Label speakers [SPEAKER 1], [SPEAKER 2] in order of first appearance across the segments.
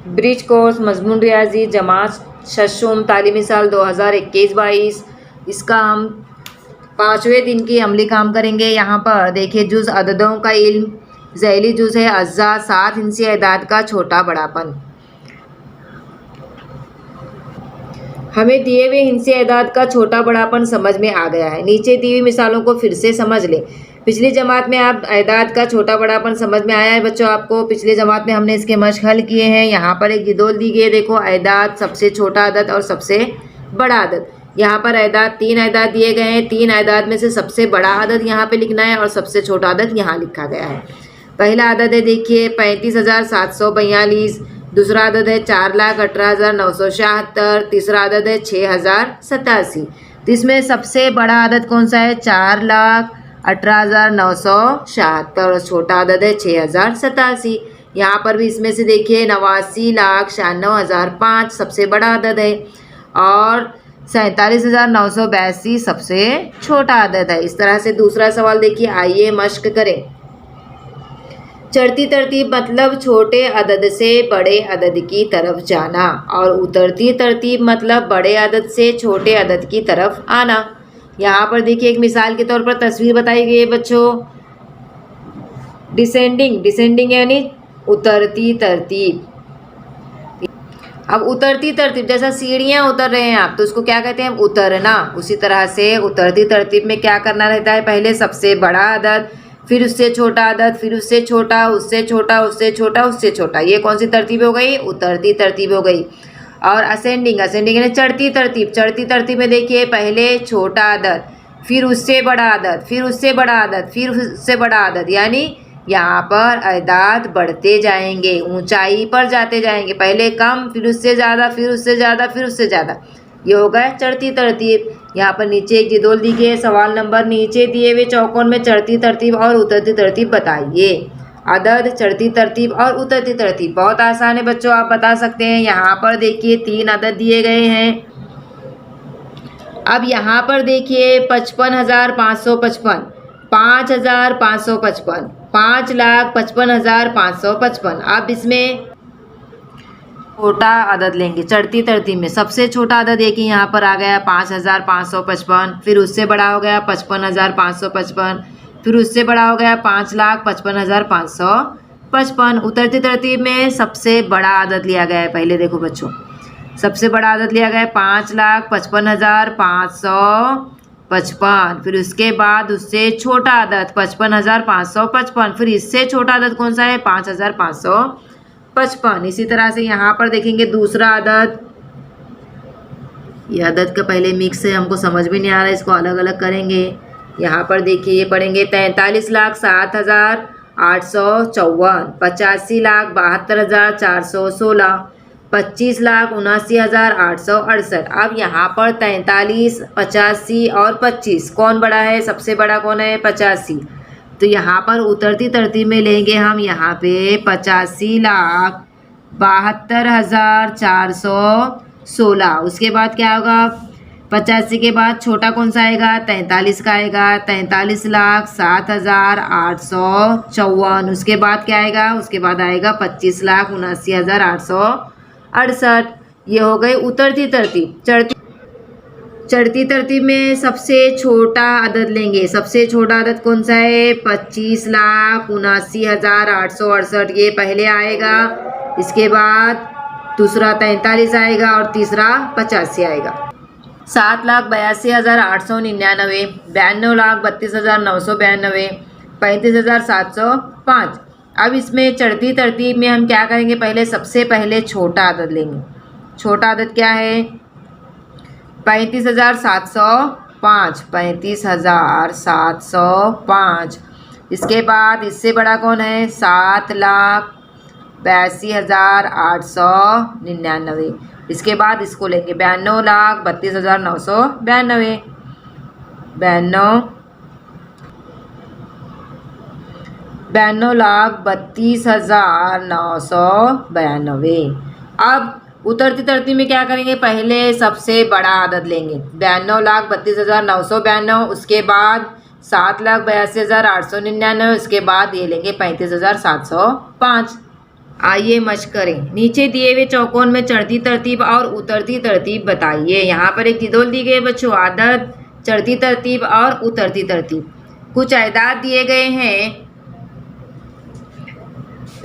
[SPEAKER 1] Bridge course मजमून रियाजी जमात शशुम तालीमी साल 2021-22। इसका हम 5वें दिन की अमली काम करेंगे। यहाँ पर देखिए जुज़ अददों का इल्म, ज़ैली जुज़ है अज्जा, 7 हिंसी एदाद का छोटा बड़ापन। हमें दिए हुए हिंसी एदाद का छोटा बड़ापन समझ में आ गया है। नीचे दी हुई मिसालों को फिर से समझ लें। पिछली जमात में आप एदाद का छोटा बड़ापन समझ में आया है बच्चों आपको। पिछली जमात में हमने इसके मश्क हल किए हैं। यहाँ पर एक गिदोल दी गई है, देखो एदाद, सबसे छोटा अदद और सबसे बड़ा अदद। यहाँ पर एदाद 3 एदाद दिए गए हैं। 3 एदाद में से सबसे बड़ा अदद यहाँ पे लिखना है और सबसे छोटा अदद यहाँ लिखा गया है। पहला अदद है देखिए 35,742। दूसरा अदद है 4,18,976। तीसरा अदद है 6,087। तो इसमें सबसे बड़ा अदद कौन सा है? 4,18,976 और छोटा अदद है 6,087। यहाँ पर भी इसमें से देखिए 89,96,005 सबसे बड़ा अदद है और 47,982 सबसे छोटा अदद है। इस तरह से दूसरा सवाल देखिए, आइए मश्क करें। चढ़ती तरतीब मतलब छोटे अदद से बड़े अदद की तरफ जाना और उतरती तरतीब मतलब बड़े अदद से छोटे अदद की तरफ आना। यहाँ पर देखिए एक मिसाल के तौर पर तस्वीर बताई गई है बच्चों। डिसेंडिंग यानी उतरती तरतीब। अब उतरती तरतीब जैसा सीढ़ियाँ उतर रहे हैं आप, तो उसको क्या कहते हैं? उतरना। उसी तरह से उतरती तरतीब में क्या करना रहता है? पहले सबसे बड़ा अदद, फिर उससे छोटा अदद, फिर उससे छोटा, उससे छोटा, उससे छोटा, उससे छोटा। ये कौन सी तरतीब हो गई? उतरती तरतीब हो गई। और असेंडिंग यानी चढ़ती तरतीब। चढ़ती तरतीब में देखिए पहले छोटा अदद, फिर उससे बड़ा अदद, फिर उससे बड़ा अदद, फिर उससे बड़ा अदद, यानी यहाँ पर अदाद बढ़ते जाएंगे, ऊंचाई पर जाते जाएंगे। पहले कम, फिर उससे ज़्यादा, फिर उससे ज़्यादा, फिर उससे ज़्यादा। ये हो गया चढ़ती तरतीब। यहाँ पर नीचे एक जिदोल दी गई है, सवाल नंबर नीचे दिए हुए चौकोन में चढ़ती तरतीब और उतरती तरतीब बताइए। अदद, चढ़ती तरतीब और उतरती तरतीब बहुत आसान है बच्चों, आप बता सकते हैं। यहाँ पर देखिए 3 अदद दिए गए हैं। अब यहाँ पर देखिए 55,555, 5,555, 5,55,555। अब इसमें छोटा अदद लेंगे चढ़ती तरतीब में। सबसे छोटा अदद एक ही यहाँ पर आ गया 5,555, फिर उससे बड़ा हो गया 55,555, फिर उससे बड़ा हो गया 5,55,555। उतरती तरतीब में सबसे बड़ा अदद लिया गया है। पहले देखो बच्चों, सबसे बड़ा अदद लिया गया है 5,55,555, फिर उसके बाद उससे छोटा अदद 55,555, फिर इससे छोटा अदद कौन सा है? 5,555। इसी तरह से यहाँ पर देखेंगे दूसरा अदद। ये अदद का पहले मिक्स है, हमको समझ में नहीं आ रहा है, इसको अलग अलग करेंगे। यहाँ पर देखिए ये पढ़ेंगे 43,07,854, 85,72,416, 25,79,868। अब यहाँ पर 43, 85 और 25 कौन बड़ा है? सबसे बड़ा कौन है? 85। तो यहाँ पर उतरती तरतीब में लेंगे हम यहाँ पे 85,72,416। उसके बाद क्या होगा? 85 के बाद छोटा कौन सा आएगा? 43 का आएगा, 43,07,854। उसके बाद क्या आएगा? उसके बाद आएगा 25,79,868। ये हो गई उतरती तरतीब। चढ़ती तरतीब में सबसे छोटा अदद लेंगे। सबसे छोटा अदद कौन सा है? 25,79,868। ये पहले आएगा, इसके बाद दूसरा 43 आएगा और तीसरा 85 आएगा। 7,82,899, 92,32,992, 35,705। अब इसमें चढ़ती तरतीब में हम क्या करेंगे? पहले सबसे पहले छोटा अदद लेंगे। छोटा अदद क्या है? 35,705, 35,705। इसके बाद इससे बड़ा कौन है? 7,82,899। इसके बाद इसको लेंगे 92,32,992, 92,32,992। अब उतरती तरतीब में क्या करेंगे? पहले सबसे बड़ा अदद लेंगे 92,32,992, उसके बाद 7,82,899, उसके बाद ये लेंगे 35,705। आइए मशक करें। नीचे दिए हुए चौकोन में चढ़ती तरतीब और उतरती तरतीब बताइए। यहाँ पर एक जिदोल दी गई बच्चों, आदत, चढ़ती तरतीब और उतरती तरतीब। कुछ अदाद दिए गए हैं,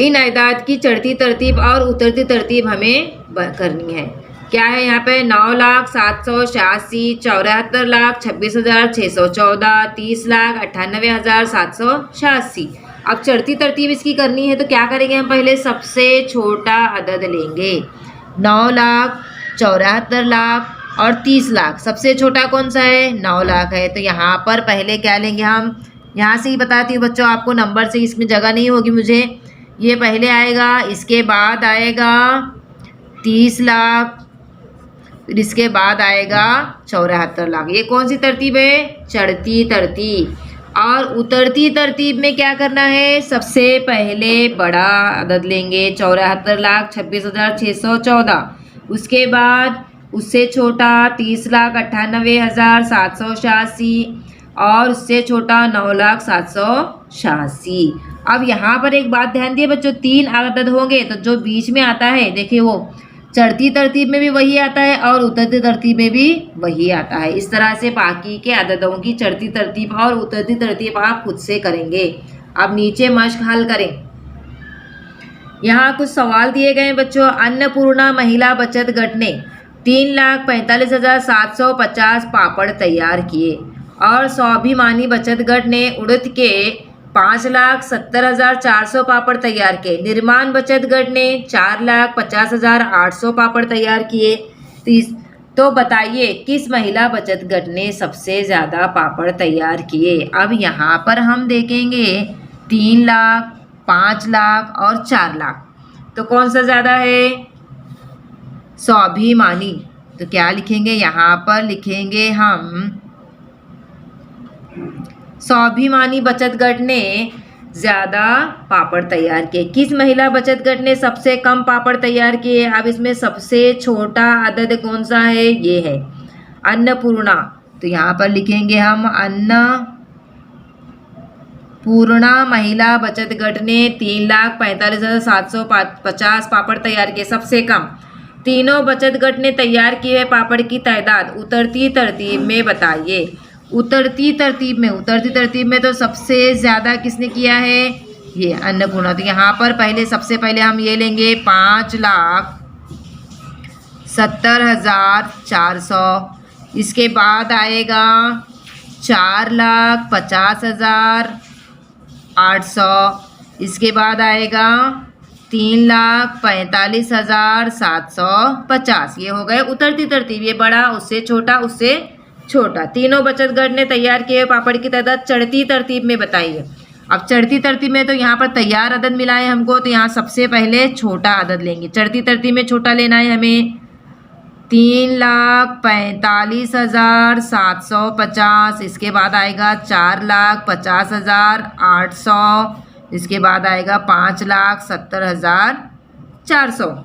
[SPEAKER 1] इन अदाद की चढ़ती तरतीब और उतरती तरतीब हमें करनी है। क्या है यहाँ पे? 9,786, 74,26,614, 30,98,786। अब चढ़ती तरतीब इसकी करनी है तो क्या करेंगे हम? पहले सबसे छोटा अदद लेंगे, 9,74,00,000 और 30,00,000। सबसे छोटा कौन सा है? 9,00,000 है। तो यहाँ पर पहले क्या लेंगे हम? यहाँ से ही बताती हूँ बच्चों आपको, नंबर से इसमें जगह नहीं होगी मुझे। ये पहले आएगा, इसके बाद आएगा 30,00,000, इसके बाद आएगा 74,00,000। ये कौन सी तरतीब है? चढ़ती तरतीब। और उतरती तरतीब में क्या करना है? सबसे पहले बड़ा अदद लेंगे, 74,26,614। उसके बाद उससे छोटा 30,98,786 और उससे छोटा 9,786। अब यहाँ पर एक बात ध्यान दिए बच्चों, 3 अदद होंगे तो जो बीच में आता है देखिए वो चढ़ती तरतीब में भी वही आता है और उतरती तरतीब में भी वही आता है। इस तरह से बाकी के अददों की चढ़ती तरतीब और उतरती तरतीब आप खुद से करेंगे। अब नीचे मश्क हल करें। यहाँ कुछ सवाल दिए गए हैं बच्चों। अन्नपूर्णा महिला बचत गट ने 3,45,750 पापड़ तैयार किए और स्वाभिमानी बचत गट ने उड़द के 5,70,400 पापड़ तैयार किए। निर्माण बचत गट ने 4,50,800 पापड़ तैयार किए। तो बताइए किस महिला बचत गट ने सबसे ज़्यादा पापड़ तैयार किए? अब यहाँ पर हम देखेंगे 3 लाख, 5 लाख और 4 लाख। तो कौन सा ज़्यादा है? स्वाभिमानी। तो क्या लिखेंगे? यहाँ पर लिखेंगे हम स्वाभिमानी बचत गट ने ज़्यादा पापड़ तैयार किए। किस महिला बचत गट ने सबसे कम पापड़ तैयार किए? अब इसमें सबसे छोटा अदद कौन सा है? ये है अन्नपूर्णा। तो यहाँ पर लिखेंगे हम अन्नपूर्णा महिला बचत गट ने 3,45,750 पापड़ तैयार किए, सबसे कम। तीनों बचत गट ने तैयार किए हुए पापड़ की तादाद उतरती तरतीब में बताइए। उतरती तरतीब में तो सबसे ज़्यादा किसने किया है? ये अन्नपूर्णा। तो यहाँ पर सबसे पहले हम ये लेंगे 5,70,400। इसके बाद आएगा 4,50,800। इसके बाद आएगा 3,45,750। ये हो गए उतरती तरतीब। ये बड़ा, उससे छोटा, उससे छोटा। तीनों बचत गट ने तैयार किए पापड़ की तादाद चढ़ती तरतीब में बताइए। अब चढ़ती तरतीब में तो यहाँ पर तैयार अदद मिला है हमको, तो यहाँ सबसे पहले छोटा अदद लेंगे। चढ़ती तरतीब में छोटा लेना है हमें 3,45,750। इसके बाद आएगा 4,50,800। इसके बाद आएगा 5,70,400।